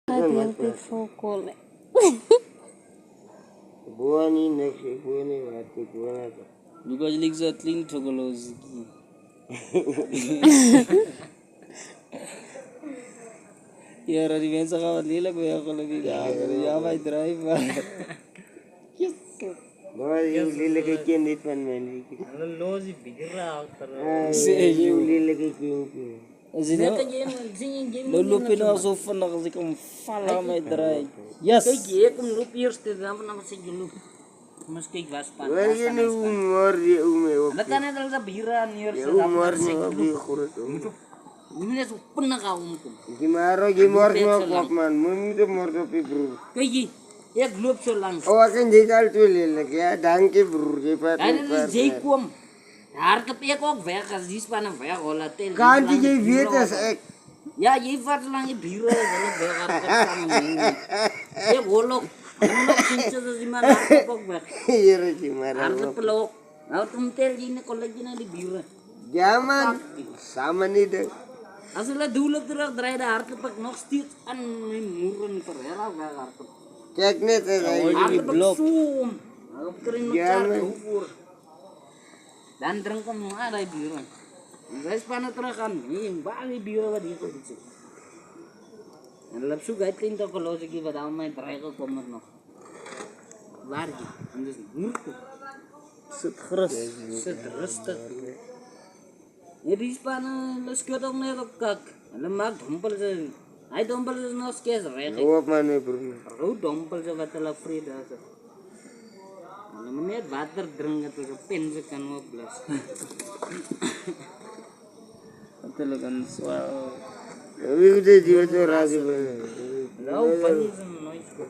Adiante focole. Buani next buani mati buana. Because leaks are clean chocolate. Yaar revenge का लीला कोई अकल भी या भाई drive yes Buani you lile ke ken dit pan mani. Lozi bigira outer. You lile ke ken. Lulu pina sofa na kasi kung fala may drive yes Kijk, kom loop hier stil, dan van namens ik loop. Mas kijk was pan. Well you know more you me. Dat kan het al dat bigira neer You more no bi khurut. Ini so pernah kau mungkin. Gimar no kopman. Mumi to more to bro. Kijk, ek loop so langs. Oh akan jekal tu lile ke dang ke bro je pat. En dan is jy kom. Daar te ek ook weg as die span weg hola tel. Kan jy weet as ek Ja, jy vat lang die biere hulle weg aan. Ek hoor nog sinds dat die man daar ook weg. Here gimar. Harde pelok. Nou toen tel jy ne college na die biere. Jaman samani de. As hulle doel op terug draai die hardloop nog steeds aan my moer in Ferreira weg hardloop. Kyk net as hy Hardloop so. Op kring mekaar hoor. Dan drink hom maar daai biere. Wij spannen terug aan. Nee, waar die bieren wat hier komt zitten. En dan heb ik uitgeleend ook al ik wat aan mijn dreigen komt nog. Waar je? En dus moeilijk. sit gerust Zit rustig. Ja, die spannen, dat schuurt ook net op kak. En dan maakt dompel ze. Hij dompel is nog steeds recht. Hoop man bro. Rood dompel ze wat hulle vrede is. Hulle moet net water drinken tot ze pen ze kan opblaas. talagang wow Wie de jiwa to razi bane. Nou, bunny is een noise.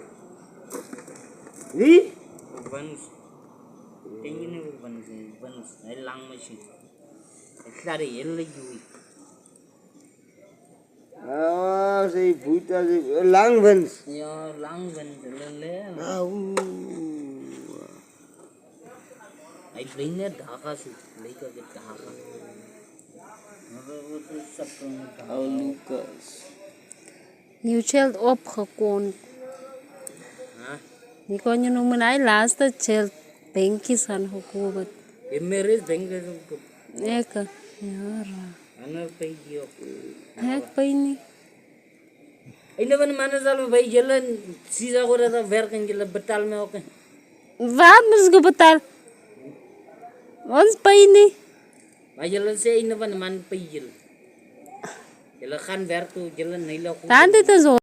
Wie? Bunny. Ken je niet hoe bunny is? Bunny is een heel lang machine. Ik ga de hele joei. Ah, say buta lang vans. Ja, lang bunny. Lele. Hij brengt net dagen zo. Lekker de dagen. oh Lucas You child op gekon. Huh? Ni kon yung naman ay last child benki san hukubat. Meres bengke zo. Eka. Yara. Ano pay diyo? Hek pa ini. Ay naman mana sal भाई जलन सीधा को रहता werken jela betal me ook. Wat moest ik betaal? Ons pa ini. Maar jela sê ay naman man pay jela. Jela gaan werk toe jela nie lag. Tante te zo.